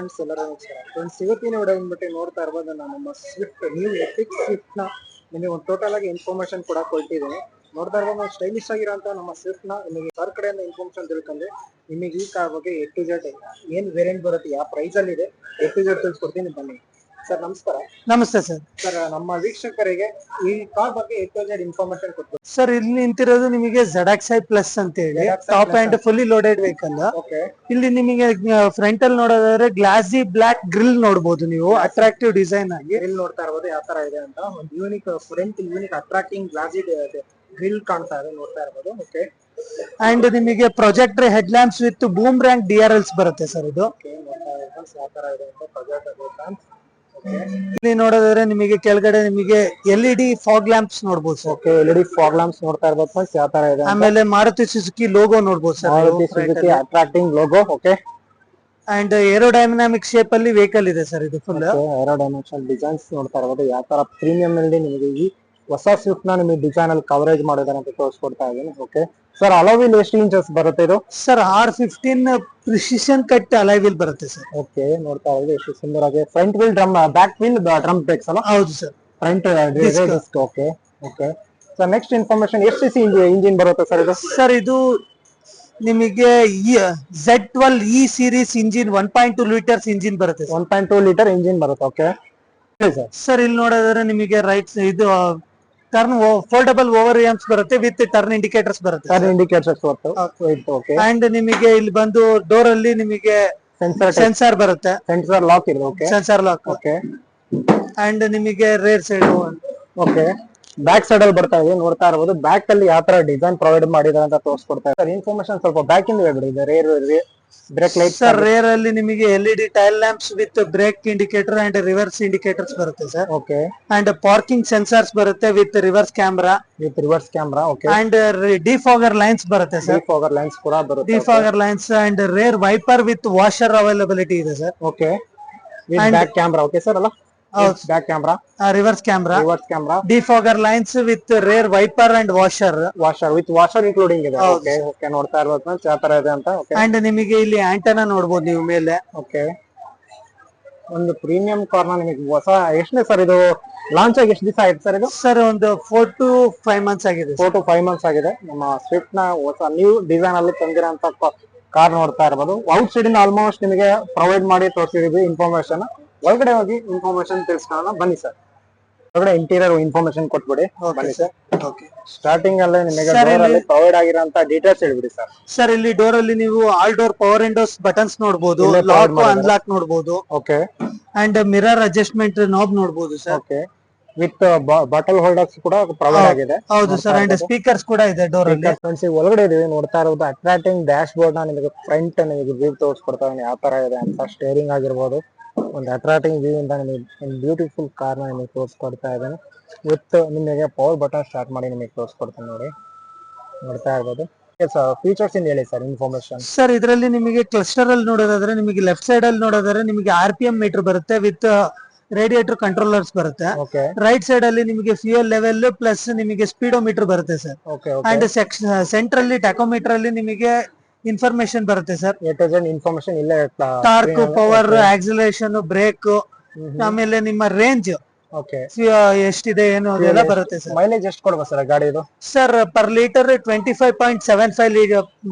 Friends ಎಲ್ಲರೂ ನಮಸ್ಕಾರ. Friends, ಇವತ್ತಿನ ವಿಡಿಯೋ ಬಂದ್ಬಿಟ್ಟು ನೋಡ್ತಾ ಇರ್ಬೋದು ನಾನು ನಮ್ಮ ಸ್ವಿಫ್ಟ್ ನ್ಯೂ ಎಪಿಕ್ ಸ್ವಿಫ್ಟ್ ನ ನಿಮಗೆ ಒಂದು ಟೋಟಲ್ ಆಗಿ ಇನ್ಫಾರ್ಮೇಶನ್ ಕೂಡ ಕೊಟ್ಟಿದ್ದೀನಿ. ನೋಡ್ತಾ ಇರ್ಬೋದು ಸ್ಟೈಲಿಶ್ ಆಗಿರೋಂಥ ನಮ್ಮ ಸ್ವಿಫ್ಟ್ ನ ನಿಮಗೆ ಸರ್ ಕಡೆಯಿಂದ ಇನ್ಫಾರ್ಮೇಶನ್ ತಿಳ್ಕೊಂಡ್ರೆ ನಿಮಗೆ ಈ ಕಾರ್ ಬಗ್ಗೆ ಎ ಟು ಜೆಡ್ ಏನ್ ವೇರಿಯಂಟ್ ಬರುತ್ತೆ, ಯಾವ ಪ್ರೈಸ್ ಅಲ್ಲಿ ಇದೆ, ಎ ಟು ಜೆಡ್ ತಿಳಿಸ್ಕೊಡ್ತೀನಿ ಬನ್ನಿ. ಸರ್ ನಮಸ್ಕಾರ. ನಮಸ್ತೆ ಸರ್. ಸರ್, ನಮ್ಮ ವೀಕ್ಷಕರಿಗೆ ಈ ಕಾರ್ ಬಗ್ಗೆ ಎ ಟು ಜೆಡ್ ಇನ್ಫಾರ್ಮೇಶನ್ ಕೊಡ್ತೀವಿ. ಸರ್, ಇಲ್ಲಿ ನಿಂತಿರೋದು ನಿಮಗೆ ZXi ಪ್ಲಸ್ ಅಂತ ಹೇಳಿ top and fully loaded vehicle. ಇಲ್ಲಿ ನಿಮಗೆ ಫ್ರಂಟ್ ಅಲ್ಲಿ ನೋಡೋದಾದ್ರೆ ಗ್ಲಾಸಿ ಬ್ಲಾಕ್ ಗ್ರಿಲ್ ನೋಡಬಹುದು ನೀವು, ಅಟ್ರಾಕ್ಟಿವ್ ಡಿಸೈನ್ ಆಗಿ. ಇಲ್ಲಿ ನೋಡ್ತಾ ಇರ್ಬೋದು ಯಾವ ತರ ಇದೆ ಅಂತ. ಒಂದು ಯೂನಿಕ್ ಫ್ರಂಟ್ ಯೂನಿಕ್ ಅಟ್ರಾಕ್ಟಿಂಗ್ ಗ್ಲಾಸಿ ಗ್ರಿಲ್ ಕಾಣ್ತಾ ಇದೆ, ನೋಡ್ತಾ ಇರ್ಬೋದು. ಓಕೆ, ಅಂಡ್ ನಿಮಗೆ projector head lamps with boom rank DRLs ಬರುತ್ತೆ ಸರ್ ಇದು. ಯಾವ ತರ ಇದೆ ಅಂತ ಪ್ರೊಜೆಕ್ಟರ್. ಇಲ್ಲಿ ನೋಡೋದಾದ್ರೆ ನಿಮಗೆ ಕೆಳಗಡೆ ನಿಮಗೆ LED ಫಾಗ್ ಲ್ಯಾಂಪ್ಸ್ ನೋಡಬಹುದು sir. Okay, LED fog lamps ನೋಡ್ತಾ ಇರ್ಬೋದು ಫ್ರೆಂಡ್ಸ್, ಯಾವ ತರ ಇದೆ. ಆಮೇಲೆ ಮಾರುತಿ ಸುಜುಕಿ ಲೋಗೋ ನೋಡಬಹುದು sir, Maruti Suzuki attracting logo. Okay, and aerodynamic shape ಅಲ್ಲಿ ವೆಹಿಕಲ್ ಇದೆ ಸರ್ ಇದು ಫುಲ್. ಏರೋಡೈನಾಮಿಕ್ ಡಿಸೈನ್ಸ್ ನೋಡ್ತಾ ಇರ್ಬೋದು. ಯಾವ ತರ ಪ್ರೀಮಿಯಂ ಅಲ್ಲಿ ನಿಮಗೆ ಈ ಹೊಸ ಸ್ವಿಫ್ಟ್ ನ ನಿಮಗೆ ಡಿಸೈನ್ ಅಲ್ಲಿ ಕವರೇಜ್ ಮಾಡಿದಾರೆ ಅಂತ ತೋರಿಸ್ಕೊಡ್ತಾ ಇದ್ದೀನಿ. ಓಕೆ ಸರ್, ಅಲೋವಿಲ್ ಎಷ್ಟು ಇಂಚಸ್ ಬರುತ್ತೆ ಇದು? Sir R15 precision cut alloy wheel ಬರುತ್ತೆ ಸರ್. ಓಕೆ, ನೋಡ್ತಾ ಇರೋದು ಎಷ್ಟು ಸುಂದರವಾಗಿ front wheel drum, back wheel drum brakes ಅಲ್ಲ? ಹೌದು sir, front disc. Okay okay sir, next information ಎಷ್ಟು ಸಿ ಇಂಜಿನ್ ಬರುತ್ತೆ ಸರ್ ಇದು? ಸರ್, ಇದು ನಿಮಗೆ Z12E series engine 1.2 litres engine ಬರುತ್ತೆ. 1.2 ಲೀಟರ್ ಇಂಜಿನ್ ಬರುತ್ತೆ. ಓಕೆ ಸರ್, ಇಲ್ಲಿ ನೋಡಿದ್ರೆ ನಿಮಗೆ ರೈಟ್ ಇದು ಟರ್ನ್ ಫೋಲ್ಡಬಲ್ ಓವರ್ ಆರ್ಮ್ಸ್ ಬರುತ್ತೆ ವಿತ್ ಟರ್ನ್ ಇಂಡಿಕೇಟರ್ಸ್ ಬರುತ್ತೆ. Turn indicators okay. ಅಂಡ್ ನಿಮಗೆ ಇಲ್ಲಿ ಬಂದು ಡೋರ್ ಅಲ್ಲಿ ನಿಮಗೆ ಸೆನ್ಸಾರ್ ಬರುತ್ತೆ, ಸೆನ್ಸಾರ್ ಲಾಕ್ ಇದೆ. Okay, sensor lock. Okay, and ನಿಮಗೆ rear side. Okay, back side ಅಲ್ಲಿ ಬರ್ತಾ ಇದೆ, ನೋಡ್ತಾ ಇರಬಹುದು. ಬ್ಯಾಕ್ ಅಲ್ಲಿ ಯಾವ ತರ ಡಿಸೈನ್ ಪ್ರೊವೈಡ್ ಮಾಡಿದ್ದಾರೆ ಅಂತ ತೋರಿಸ್ಕೊಡ್ತಾ ಇದ್ದಾರೆ. ಇನ್ಫಾರ್ಮೇಶನ್ ಸ್ವಲ್ಪ ಬ್ಯಾಕ್ ಇಂದ ಹೇಳ್ಬಿಡಿ. Rear brake light sir, rear ಅಲ್ಲಿ ನಿಮಗೆ LED tail lamps with brake indicator and reverse indicators ಬರುತ್ತೆ sir. Okay, and parking sensors ಬರುತ್ತೆ with reverse camera. Okay, and defogger lines ಬರುತ್ತೆ ಸರ್. ಡಿಫಾಗರ್ ಲೈನ್ಸ್ ಕೂಡ ಬರುತ್ತೆ. Defogger lines and rear wiper with washer availability ಇದೆ sir. Okay, back camera. Okay sir, ಅಲ್ಲ back camera, reverse camera, defogger lines with rear wiper and washer with washer including ಇದೆ. Okay okay, ನೋಡ್ತಾ ಇರ್ಬೋದು friends ಯಾವ ತರ ಇದೆ ಅಂತ. Okay, and ನಿಮಗೆ ಇಲ್ಲಿ ಆಂಟೆನಾ ನೋಡಬಹುದು ನೀವು ಮೇಲೆ. ಓಕೆ, ಒಂದು ಪ್ರೀಮಿಯಂ ಕಾರ್ ನ ನಿಮಗೆ ಹೊಸ ಎಷ್ಟನೇ ಸರ್ ಇದು ಲಾಂಚ್ ಆಗಿ ಎಷ್ಟು ದಿವಸ ಆಯ್ತು ಸರ್ ಇದು? ಸರ್, ಒಂದು 4 to 5 months ಆಗಿದೆ. 4 to 5 months ಆಗಿದೆ. ನಮ್ಮ ಸ್ವಿಫ್ಟ್ ನ ಹೊಸ ನ್ಯೂ ಡಿಸೈನ್ ಅಲ್ಲಿ ತಂದಿರೋಂತ ಕಾರ್ ನೋಡ್ತಾ ಇರ್ಬೋದು. ಔಟ್ ಸೈಡ್ ಇಂದ ಆಲ್ಮೋಸ್ಟ್ ನಿಮಗೆ ಪ್ರೊವೈಡ್ ಮಾಡಿ ತೋರಿಸಿದೀವಿ ಇನ್ಫಾರ್ಮೇಶನ್. ಒಳಗಡೆ ಹೋಗಿ ಇನ್ಫಾರ್ಮೇಶನ್ ತಿಳಿಸ್ಕೊಳ್ಳೋಣ ಬನ್ನಿ ಸರ್. ಒಳಗಡೆ ಇಂಟೀರಿಯರ್ ಇನ್ಫಾರ್ಮೇಶನ್ ಕೊಟ್ಬಿಡಿ ಬನ್ನಿ ಸರ್. ಓಕೆ, ಸ್ಟಾರ್ಟಿಂಗ್ ಅಲ್ಲೇ ನಿಮಗೆ ಡೋರ್ ಅಲ್ಲಿ ಪ್ರೊವೈಡ್ ಆಗಿರೋಂತ ಡೀಟೇಲ್ಸ್ ಹೇಳ್ಬಿಡಿ ಸರ್. ಸರ್, ಇಲ್ಲಿ ಡೋರ್ ಅಲ್ಲಿ ನೀವು all door power windows buttons ನೋಡಬಹುದು, ಲಾಕ್ ಅನ್ಲಾಕ್ ನೋಡಬಹುದು. Okay, and mirror adjustment knob ನೋಡಬಹುದು sir. Okay, with bottle holders ಕೂಡ ಪ್ರೊವೈಡ್ ಆಗಿದೆ. ಹೌದು ಸರ್, ಅಂಡ್ ಸ್ಪೀಕರ್ಸ್ ಕೂಡ ಇದೆ ಡೋರ್ ಅಲ್ಲಿ. ಫ್ರೆಂಡ್ಸ್, ಒಳಗಡೆ ಇದೀವಿ ನೋಡ್ತಾ ಇರೋದು ಅಟ್ರಾಕ್ಟಿಂಗ್ ಡ್ಯಾಶ್ ಬೋರ್ಡ್ ನ ನಿಮಗೆ ಫ್ರಂಟ್ ನಿಮಗೆ ವ್ಯೂ ತೋರಿಸ್ಕೊಡ್ತಾ ಇದ್ದೀನಿ ಯಾವ ತರ ಇದೆ ಅಂತ. ಸ್ಟೇರಿಂಗ್ ಆಗಿರ್ಬೋದು, ಒಂದು ಅಟ್ರಾಕ್ಟಿಂಗ್ ವ್ಯೂ ಇಂದ ನಿಮಗೆ ಒಂದು ಬ್ಯೂಟಿಫುಲ್ ಕಾರ್ ನ ನಿಮಗೆ ತೋರಿಸ್ಕೊಡ್ತಾ ಇದ್ದೇನೆ. ವಿತ್ ನಿಮಗೆ ಪವರ್ ಬಟನ್ ಸ್ಟಾರ್ಟ್ ಮಾಡಿ ನಿಮಗೆ ತೋರಿಸ್ಕೊಡ್ತೀನಿ ನೋಡಿ, ನೋಡ್ತಾ ಇರ್ಬೋದು. ಫೀಚರ್ಸ್ ಇಂದ ಹೇಳಿ ಸರ್ ಇನ್ಫಾರ್ಮೇಶನ್. ಸರ್, ಇದರಲ್ಲಿ ನಿಮಗೆ ಕ್ಲಸ್ಟರ್ ಅಲ್ಲಿ ನೋಡೋದಾದ್ರೆ ನಿಮಗೆ ಲೆಫ್ಟ್ ಸೈಡ್ ಅಲ್ಲಿ ನೋಡೋದಾದ್ರೆ ನಿಮಗೆ RPM ಮೀಟರ್ ಬರುತ್ತೆ ವಿತ್ ರೇಡಿಯೇಟರ್ ಕಂಟ್ರೋಲರ್ಸ್ ಬರುತ್ತೆ. ರೈಟ್ ಸೈಡ್ ಅಲ್ಲಿ ನಿಮಗೆ ಫ್ಯೂಯಲ್ ಲೆವೆಲ್ ಪ್ಲಸ್ ನಿಮಗೆ ಸ್ಪೀಡೋಮೀಟರ್ ಬರುತ್ತೆ ಸರ್. ಅಂಡ್ ಸೆಂಟ್ರಲ್ಲಿ ಟ್ಯಾಕೋಮೀಟರ್ ಅಲ್ಲಿ ನಿಮಗೆ ಇನ್ಫಾರ್ಮೇಶನ್ ಬರುತ್ತೆ ಸರ್. ಇನ್ಫಾರ್ಮೇಶನ್ ಇಲ್ಲ, ಟಾರ್ಕ್, ಪವರ್, ಆಕ್ಸಿಲರೇಷನ್, ಬ್ರೇಕ್, ಆಮೇಲೆ ನಿಮ್ಮ ರೇಂಜ್ ಎಷ್ಟಿದೆ ಏನು ಅದೆಲ್ಲ ಬರುತ್ತೆ ಸರ್. ಮೈಲೇಜ್ ಎಷ್ಟು ಕೊಡ್ಬೋದು ಸರ್ ಗಾಡಿ ಇದು? ಸರ್, ಪರ್ ಲೀಟರ್ 25.75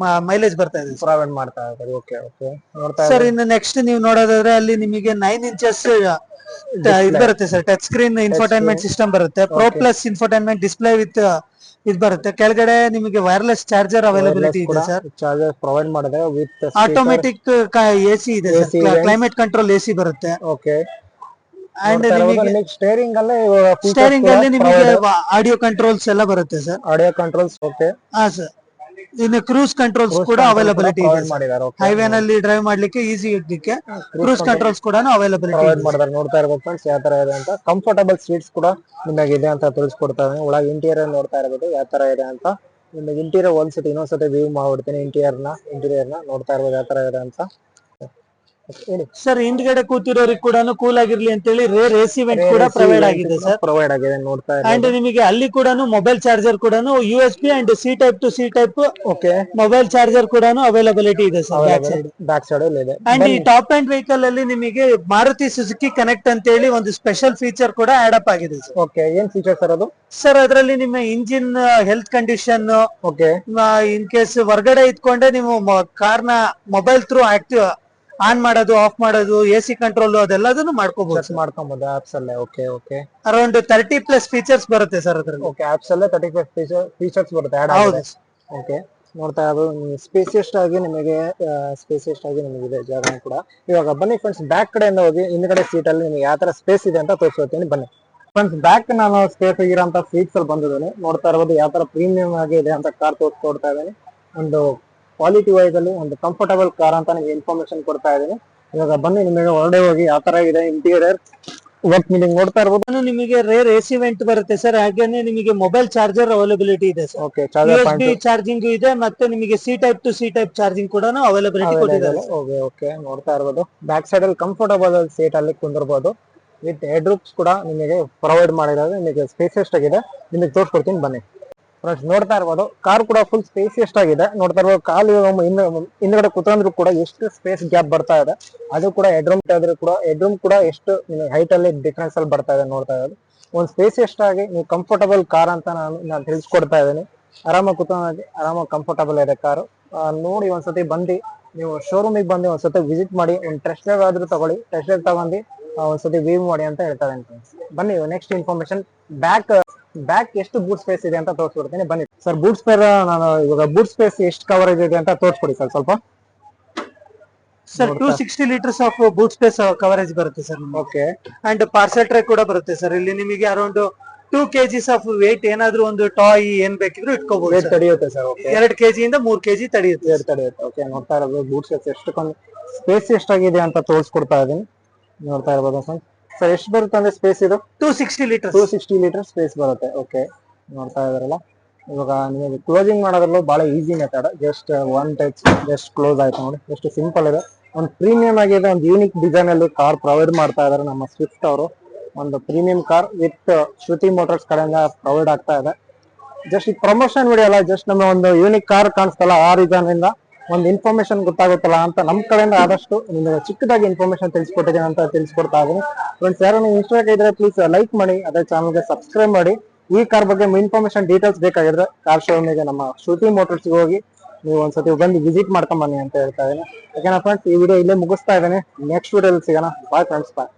ಮೈಲೇಜ್ ಬರ್ತಾ ಇದೆ ಪ್ರೊವೈಡ್ ಮಾಡ್ತಾ ಇದ್ದಾರೆ. ಓಕೆ ಓಕೆ, ನೋಡ್ತಾ ಸರ್. ಇನ್ನು ನೆಕ್ಸ್ಟ್ ನೀವು ನೋಡೋದಾದ್ರೆ ಅಲ್ಲಿ ನಿಮಗೆ 9 ಇಂಚಸ್ ಇದು ಬರುತ್ತೆ sir. Touch screen infotainment system ಬರುತ್ತೆ. Pro plus infotainment display with ಇದು ಬರುತ್ತೆ. ಕೆಳಗಡೆ ನಿಮಗೆ ವೈರ್ಲೆಸ್ ಚಾರ್ಜರ್ ಅವೈಲಬಿಲಿಟಿ ಇದೆ ಸರ್. ಚಾರ್ಜರ್ ಪ್ರೊವೈಡ್ ಮಾಡಿದೆ ವಿತ್ ಆಟೋಮೆಟಿಕ್ AC ಇದೆ ಸರ್. ಕ್ಲೈಮೇಟ್ ಕಂಟ್ರೋಲ್ AC ಬರುತ್ತೆ. ಓಕೆ, ಅಂಡ್ ನಿಮಗೆ ಸ್ಟೇರಿಂಗ್ ಅಲ್ಲಿ ನಿಮಗೆ ಆಡಿಯೋ ಕಂಟ್ರೋಲ್ಸ್ ಎಲ್ಲ ಬರುತ್ತೆ ಸರ್. Audio controls. ಓಕೆ, ಹಾ ಸರ್. ಇನ್ನು ಕ್ರೂಸ್ ಕಂಟ್ರೋಲ್ಸ್ ಕೂಡ ಅವೈಲಬಿಲಿಟಿ ಇದೆ. ಹೈವೇ ನಲ್ಲಿ ಡ್ರೈವ್ ಮಾಡ್ಲಿಕ್ಕೆ ಈಸಿ ಇರ್ಲಿಕ್ಕೆ ಕ್ರೂಸ್ ಕಂಟ್ರೋಲ್ಸ್ ಕೂಡ ಅವೈಲಬಿಲಿಟಿ ಮಾಡಿದ್ದಾರೆ. ನೋಡ್ತಾ ಇರ್ಬೋದು ಫ್ರೆಂಡ್ಸ್ ಯಾವ ತರ ಇದೆ ಅಂತ. ಕಂಫರ್ಟಬಲ್ ಸೀಟ್ಸ್ ಕೂಡ ನಿಮಗೆ ಇದೆ ಅಂತ ತಿಳಿಸ್ಕೊಡ್ತಾರೆ. ಒಳಗೆ ಇಂಟೀರಿಯರ್ ನೋಡ್ತಾ ಇರ್ಬೋದು ಯಾವ ತರ ಇದೆ ಅಂತ. ನಿಮಗೆ ಇಂಟೀರಿಯರ್ ಒಂದ್ಸತಿ ಇನ್ನೊಂದ್ಸತಿ ವ್ಯೂ ಮಾಡ್ಬಿಡ್ತೀನಿ. ಇಂಟೀರಿಯರ್ ನ ನೋಡ್ತಾ ಇರ್ಬೋದು ಯಾವ ತರ ಇದೆ ಅಂತ. ಹೇಳಿ ಸರ್ ಹಿಂದ್ಗಡೆ ಕೂತಿರೋರಿಗೆ ಕೂಡ ಕೂಲ್ ಆಗಿರ್ಲಿ ಅಂತೇಳಿ ರೇರ್ ಎಸಿ ವೆಂಟ್ ಕೂಡ ಪ್ರೊವೈಡ್ ಆಗಿದೆ ಸರ್. ಪ್ರೊವೈಡ್ ಆಗಿದೆ ನೋಡ್ತಾ ಅಂಡ್ ನಿಮಗೆ ಅಲ್ಲಿ ಕೂಡ ಮೊಬೈಲ್ ಚಾರ್ಜರ್ ಕೂಡ USB and C type two C type okay mobile charger ಕೂಡ ಅವೈಲಬಿಲಿಟಿ ಇದೆ sir back side. Back side ಅಲ್ಲಿ ಇದೆ. ಅಂಡ್ ಈ ಟಾಪ್ ಅಂಡ್ ವೆಹಿಕಲ್ ಅಲ್ಲಿ ನಿಮಗೆ ಮಾರುತಿ ಸುಜುಕಿ ಕನೆಕ್ಟ್ ಅಂತ ಹೇಳಿ ಒಂದು ಸ್ಪೆಷಲ್ ಫೀಚರ್ ಕೂಡ ಆಡ್ ಅಪ್ ಆಗಿದೆ ಸರ್. ಓಕೆ ಏನ್ ಫೀಚರ್ ಸರ್ ಅದು? ಸರ್ ಅದರಲ್ಲಿ ನಿಮ್ಮ engine health condition, okay in case ಹೊರಗಡೆ ಇಟ್ಕೊಂಡೆ ನೀವು ಕಾರ್ ನ ಮೊಬೈಲ್ ಥ್ರೂ ಆಕ್ಟಿವ್ ಆನ್ ಮಾಡೋದು, ಆಫ್ ಮಾಡೋದು, AC ಕಂಟ್ರೋಲ್ ಅದೆಲ್ಲದನ್ನು ಮಾಡ್ಕೋಬಹುದು. ಮಾಡ್ಕೊಬಹುದು ಆಪ್ಸ್ ಅಲ್ಲೇ. ಓಕೆ ಓಕೆ ಅರೌಂಡ್ 30+ ಫೀಚರ್ಸ್ ಬರುತ್ತೆ ಸರ್ ಅದ್ರಲ್ಲಿ. ಓಕೆ ಆಪ್ಸ್ ಅಲ್ಲೇ 35 ಫೀಚರ್ಸ್ ಬರುತ್ತೆ ಆಡ್ ಹೌದು. ಆಗಿದೆ. ಓಕೆ ನೋಡ್ತಾ ಅದು ಸ್ಪೇಸಿಯಸ್ಟ್ ಆಗಿ ನಿಮಗೆ ಇದೆ ಜಾಗ ಕೂಡ. ಇವಾಗ ಬನ್ನಿ ಫ್ರೆಂಡ್ಸ್, ಬ್ಯಾಕ್ ಕಡೆಯಿಂದ ಹೋಗಿ ಹಿಂದ್ಗಡೆ ಸೀಟ್ ಅಲ್ಲಿ ನಿಮಗೆ ಯಾವ ತರ ಸ್ಪೇಸ್ ಇದೆ ಅಂತ ತೋರಿಸ್ಕೊಡ್ತೀನಿ ಬನ್ನಿ ಫ್ರೆಂಡ್ಸ್. ಬ್ಯಾಕ್ ನಾನು ಸ್ಪೇಸ್ ಆಗಿರೋಂಥ ಸೀಟ್ಸ್ ಅಲ್ಲಿ ಬಂದಿದ್ದೇನೆ. ನೋಡ್ತಾ ಇರ್ಬೋದು ಯಾವ ತರ ಪ್ರೀಮಿಯಂ ಆಗಿ ಇದೆ ಅಂತ ಕಾರ್ ತೋರಿಸ್ಕೊಡ್ತಾ ಇದ್ದೀನಿ. ಒಂದು ಕ್ವಾಲಿಟಿ ವೈಸ್ ಅಲ್ಲಿ ಒಂದು ಕಂಫರ್ಟಬಲ್ ಕಾರ್ ಅಂತ ನಿಮಗೆ ಇನ್ಫಾರ್ಮೇಶನ್ ಕೊಡ್ತಾ ಇದ್ದೀನಿ. ಇವಾಗ ಬನ್ನಿ ನಿಮಗೆ ಹೊರಗಡೆ ಹೋಗಿ ಯಾವ ತರ ಇದೆ ಇಂಟೀರಿಯರ್ ವರ್ಕ್ ನೀವು ನೋಡ್ತಾ ಇರ್ಬೋದು. ನಿಮಗೆ ರೇರ್ ಎಸಿ ವೆಂಟ್ ಬರುತ್ತೆ ಸರ್. ಹಾಗೇನೆ ನಿಮಗೆ ಮೊಬೈಲ್ ಚಾರ್ಜರ್ ಅವೈಲಬಿಲಿಟಿ ಇದೆ ಸರ್. ಓಕೆ USB ಚಾರ್ಜಿಂಗ್ ಇದೆ, ಮತ್ತೆ ನಿಮಗೆ C type two C type charging ಕೂಡ ಅವೈಲಬಿಲಿಟಿ ಕೊಟ್ಟಿದ್ದಾರೆ. ಓಕೆ ಓಕೆ ನೋಡ್ತಾ ಇರ್ಬೋದು. ಬ್ಯಾಕ್ ಸೈಡ್ ಅಲ್ಲಿ ಕಂಫರ್ಟಬಲ್ ಸೀಟ್ ಅಲ್ಲಿ ಕುಂದಿರ್ಬೋದು. ವಿತ್ ಹೆಡ್ ರೂಪ್ಸ್ ಕೂಡ ನಿಮಗೆ ಪ್ರೊವೈಡ್ ಮಾಡಿರೋದು. ನಿಮಗೆ ಸ್ಪೇಸಿಯಸ್ಟ್ ಆಗಿದೆ, ನಿಮಗೆ ತೋರಿಸ್ಕೊಡ್ತೀನಿ ಬನ್ನಿ ಫ್ರೆಂಡ್ಸ್. ನೋಡ್ತಾ ಇರ್ಬೋದು ಕಾರ್ ಕೂಡ ಫುಲ್ ಸ್ಪೇಸಿಯಸ್ಟ್ ಆಗಿದೆ. ನೋಡ್ತಾ ಇರ್ಬೋದು ಕಾಲು ಹಿಂದ್ಗಡೆ ಕುತ್ಕೊಂಡ್ರು ಕೂಡ ಎಷ್ಟು ಸ್ಪೇಸ್ ಗ್ಯಾಪ್ ಬರ್ತಾ ಇದೆ. ಅದು ಕೂಡ ಹೆಡ್ ರೂಮ್ ಕೂಡ ಎಷ್ಟು ಹೈಟ್ ಅಲ್ಲಿ ಡಿಫ್ರೆನ್ಸ್ ಅಲ್ಲಿ ಬರ್ತಾ ಇದೆ ನೋಡ್ತಾ ಇರೋದು. ಒಂದು ಸ್ಪೇಸಿಯಸ್ಟ್ ಆಗಿ ನೀವು ಕಂಫರ್ಟಬಲ್ ಕಾರ್ ಅಂತ ನಾನು ತಿಳಿಸ್ಕೊಡ್ತಾ ಇದ್ದೀನಿ. ಆರಾಮಾಗಿ ಕುತ್ಕೊಂಡು ಆರಾಮಾಗಿ ಕಂಫರ್ಟಬಲ್ ಇದೆ ಕಾರು. ನೋಡಿ ಒಂದ್ಸತಿ ಬಂದು ನೀವು ಶೋರೂಮಿಗೆ ಬಂದು ಒಂದ್ಸತಿ ವಿಸಿಟ್ ಮಾಡಿ, ಒಂದು ಟೆಸ್ಟ್ ಡ್ರೈವ್ ಆದ್ರೂ ತಗೊಳ್ಳಿ. ಟೆಸ್ಟ್ ಡ್ರೈವ್ ತಗೊಂಡು ಒಂದ್ಸತಿ ವ್ಯೂ ಮಾಡಿ ಅಂತ ಹೇಳ್ತಾ ಇದ್ದೀನಿ. ಬನ್ನಿ ನೆಕ್ಸ್ಟ್ ಇನ್ಫಾರ್ಮೇಶನ್, ಬ್ಯಾಕ್ ಎಷ್ಟು ಬೂಟ್ ಸ್ಪೇಸ್ ಇದೆ ಅಂತ ತೋರಿಸ್ಕೊಡ್ತೀನಿ ಬನ್ನಿ ಸರ್. ಬೂಟ್ ಸ್ಪೇಸ್ ನಾನು ಇವಾಗ ಬೂಟ್ ಸ್ಪೇಸ್ ಎಷ್ಟು ಕವರೇಜ್ ಇದೆ ಅಂತ ತೋರಿಸ್ಕೊಡಿ ಸರ್ ಸ್ವಲ್ಪ. Sir 260 litres of boot space coverage ಬರುತ್ತೆ sir. Okay and parcel tray ಕೂಡ ಬರುತ್ತೆ ಸರ್. ಇಲ್ಲಿ ನಿಮಗೆ ಅರೌಂಡ್ 2 kgs ಆಫ್ ವೇಟ್ ಏನಾದ್ರೂ ಒಂದು ಟಾಯ್ ಏನ್ ಬೇಕಿದ್ರು ಇಟ್ಕೋಬಹುದು. ತಡೆಯುತ್ತೆ ಸರ್. ಓಕೆ 2 kg ಇಂದ 3 kg ತಡೆಯುತ್ತೆ. ಓಕೆ ನೋಡ್ತಾ ಇರೋದು ಬೂಟ್ ಸ್ಪೇಸ್ ಎಷ್ಟೊಂದು ಸ್ಪೇಸ್ ಎಷ್ಟಾಗಿದೆ ಅಂತ ತೋರಿಸ್ಕೊಡ್ತಾ ಇದೀನಿ. ನೋಡ್ತಾ ಇರ್ಬೋದು ಸರ್ ಎಷ್ಟು ಬರುತ್ತೆ ಅಂದ್ರೆ ಸ್ಪೇಸ್ ಇದು 260 ಲೀಟರ್ ಸ್ಪೇಸ್ ಬರುತ್ತೆ. ಓಕೆ ನೋಡ್ತಾ ಇದಾರಲ್ಲ, ಇವಾಗ ನಿಮಗೆ ಕ್ಲೋಸಿಂಗ್ ಮಾಡೋದ್ರಲ್ಲೂ ಬಹಳ easy method. Just one touch just close ಆಯ್ತು ನೋಡಿ, ಎಷ್ಟು ಸಿಂಪಲ್ ಇದೆ. ಒಂದು ಪ್ರೀಮಿಯಂ ಆಗಿದೆ, ಒಂದು ಯೂನಿಕ್ ಡಿಸೈನ್ ಅಲ್ಲಿ ಕಾರ್ ಪ್ರೊವೈಡ್ ಮಾಡ್ತಾ ಇದಾರೆ ನಮ್ಮ ಸ್ವಿಫ್ಟ್ ಅವರು. ಒಂದು premium car with Shruti motors ಕಡೆಯಿಂದ ಪ್ರೊವೈಡ್ ಆಗ್ತಾ ಇದೆ. ಜಸ್ಟ್ ಈ ಪ್ರಮೋಷನ್ ವಿಡಿಯೋ ಅಲ್ಲ, ಜಸ್ಟ್ ನಮ್ಮ ಒಂದು ಯೂನಿಕ್ ಕಾರ್ ಕಾಣಿಸ್ತಲ್ಲ ಆ ರೀಸನ್ ಇಂದ ಒಂದು ಇನ್ಫಾರ್ಮೇಶನ್ ಗೊತ್ತಾಗುತ್ತಲ್ಲ ಅಂತ ನಮ್ಮ ಕಡೆಯಿಂದ ಆದಷ್ಟು ನಿಮಗೆ ಚಿಕ್ಕದಾಗಿ ಇನ್ಫಾರ್ಮೇಶನ್ ತಿಳಿಸ್ಕೊಟ್ಟಿದ್ದೀನಿ ಅಂತ ತಿಳಿಸ್ಕೊಡ್ತಾ ಇದ್ದೀನಿ ಫ್ರೆಂಡ್ಸ್. ಯಾರು ನೀವು ಇನ್ಸ್ಟಾಗ್ರಾಮ್ ಇದ್ರೆ ಪ್ಲೀಸ್ ಲೈಕ್ ಮಾಡಿ, ಅದೇ ಚಾನಲ್ಗೆ ಸಬ್ಸ್ಕ್ರೈಬ್ ಮಾಡಿ. ಈ ಕಾರ್ ಬಗ್ಗೆ ಇನ್ಫಾರ್ಮೇಶನ್ ಡೀಟೇಲ್ಸ್ ಬೇಕಾಗಿದ್ರೆ ಕಾರ್ ಶೋರೂಮಿಗೆ ನಮ್ಮ ಶ್ರುತಿ ಮೋಟರ್ಸ್ಗೆ ಹೋಗಿ ನೀವು ಒಂದ್ಸತಿ ಬಂದು ವಿಸಿಟ್ ಮಾಡ್ಕೊಂಡ್ ಬನ್ನಿ ಅಂತ ಹೇಳ್ತಾ ಇದ್ದೀನಿ. ಯಾಕೆಂದ್ರೆ ಫ್ರೆಂಡ್ಸ್ ಈ ವಿಡಿಯೋ ಇಲ್ಲೇ ಮುಗಿಸ್ತಾ ಇದ್ದೇನೆ. ನೆಕ್ಸ್ಟ್ ವಿಡಿಯೋದಲ್ಲಿ ಸಿಗೋಣ. ಬಾಯ್ ಫ್ರೆಂಡ್ಸ್, ಬಾಯ್.